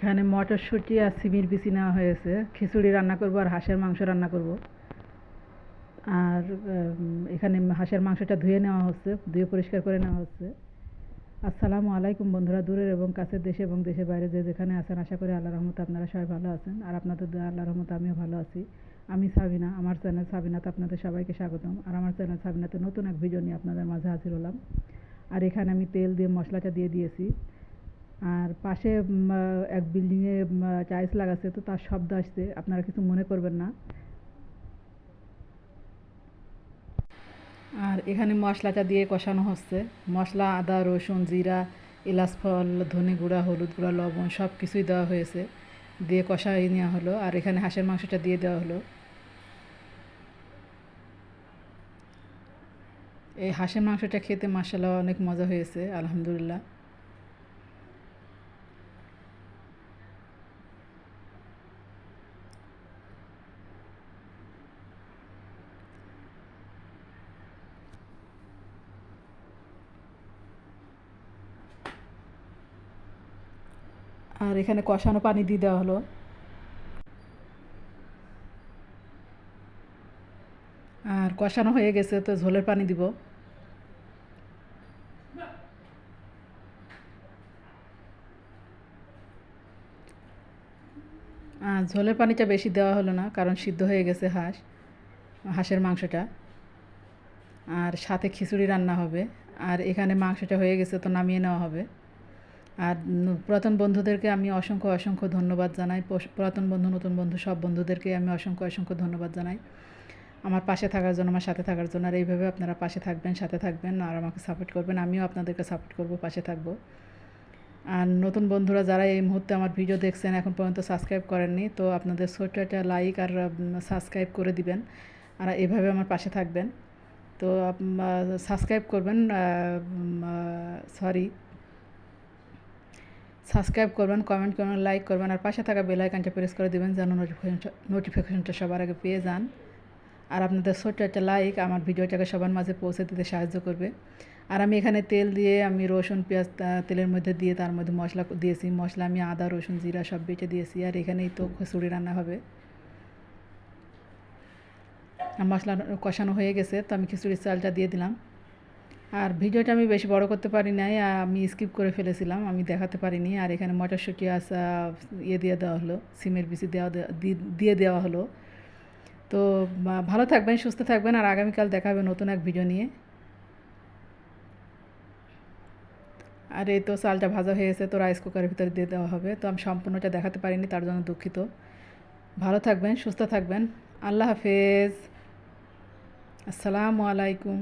এখানে মটরশুঁটি আর সিমের বিচি নেওয়া হয়েছে। খিচুড়ি রান্না করব আর হাঁসের মাংস রান্না করব। আর এখানে হাঁসের মাংসটা ধুয়ে নেওয়া হচ্ছে, ধুয়ে পরিষ্কার করে নেওয়া হচ্ছে। আসসালামু আলাইকুম বন্ধুরা, দূরের এবং কাছের দেশে এবং দেশের বাইরে যে যেখানে আছেন, আশা করি আল্লাহর রহমতে আপনারা সবাই ভালো আছেন। আর আপনাদের দোয়া আল্লাহর রহমতে আমিও ভালো আছি। আমি সাবিনা, আমার চ্যানেল সাবিনাতে আপনাদের সবাইকে স্বাগতম। আর আমার চ্যানেল সাবিনাতে নতুন এক ভিডিও নিয়ে আপনাদের মাঝে হাজির হলাম। আর এখানে আমি তেল দিয়ে মশলাটা দিয়ে দিয়েছি। আর পাশে এক বিল্ডিংয়ে টাইলস লাগাচ্ছে, তো তার শব্দ আসছে, আপনারা কিছু মনে করবেন না। আর এখানে মশলাটা দিয়ে কষানো হচ্ছে। মশলা আদা রসুন জিরা এলাচ ফল ধনে গুঁড়া হলুদ গুঁড়া লবণ সব কিছুই দেওয়া হয়েছে, দিয়ে কষাই নেওয়া হলো। আর এখানে হাঁসের মাংসটা দিয়ে দেওয়া হলো। এই হাঁসের মাংসটা খেতে মাশাআল্লাহ অনেক মজা হয়েছে, আলহামদুলিল্লাহ। আর এখানে কষানো পানি দিয়ে দেওয়া হলো। আর কষানো হয়ে গেছে, তো ঝোলের পানি দিব। আর ঝোলের পানিটা বেশি দেওয়া হলো না, কারণ সিদ্ধ হয়ে গেছে হাঁসের মাংসটা। আর সাথে খিচুড়ি রান্না হবে। আর এখানে মাংসটা হয়ে গেছে, তো নামিয়ে নেওয়া হবে। আর পুরাতন বন্ধুদেরকে আমি অসংখ্য অসংখ্য ধন্যবাদ জানাই। পুরাতন বন্ধু নতুন বন্ধু সব বন্ধুদেরকে আমি অসংখ্য অসংখ্য ধন্যবাদ জানাই আমার পাশে থাকার জন্য, আমার সাথে থাকার জন্য। আর এইভাবে আপনারা পাশে থাকবেন, সাথে থাকবেন, আর আমাকে সাপোর্ট করবেন। আমিও আপনাদেরকে সাপোর্ট করব, পাশে থাকব। আর নতুন বন্ধুরা যারা এই মুহূর্তে আমার ভিডিও দেখছেন, এখন পর্যন্ত সাবস্ক্রাইব করেননি, তো আপনাদের ছোট্ট একটা লাইক আর সাবস্ক্রাইব করে দিবেন। আর এভাবে আমার পাশে থাকবেন। তো সাবস্ক্রাইব করবেন, সরি, সাবস্ক্রাইব করবেন, কমেন্ট করবেন, লাইক করবেন, আর পাশে থাকা বেল আইকনটা প্রেস করে দেবেন যেন নোটিফিকেশনটা সবার আগে পেয়ে যান। আর আপনাদের ছোট্ট একটা লাইক আমার ভিডিওটাকে সবার মাঝে পৌঁছে দিতে সাহায্য করবে। আর আমি এখানে তেল দিয়ে আমি রসুন পেঁয়াজ তেলের মধ্যে দিয়ে তার মধ্যে মশলা দিয়েছি। মশলা আমি আদা রসুন জিরা সব বেটে দিয়েছি। আর এখানেই তো খিচুড়ি রান্না হবে। আর মশলা কষানো হয়ে গেছে, তো আমি খিচুড়ির চালটা দিয়ে দিলাম। আর ভিডিওটা আমি বেশি বড় করতে পারি নাই, আমি স্কিপ করে ফেলেছিলাম, আমি দেখাতে পারিনি। আর এখানে মটরশুঁটি ইয়ে দিয়ে দেওয়া হলো, সিমের বিচি দিয়ে দেওয়া হলো। তো ভালো থাকবেন, সুস্থ থাকবেন। আর আগামীকাল দেখা হবে নতুন এক ভিডিও নিয়ে। আর এই তো চালটা ভাজা হয়ে গেছে, তো রাইস কুকারের ভিতরে দিয়ে দেওয়া হবে। তো আমি সম্পূর্ণটা দেখাতে পারিনি, তার জন্য দুঃখিত। ভালো থাকবেন, সুস্থ থাকবেন। আল্লাহ হাফেজ। আসসালামু আলাইকুম।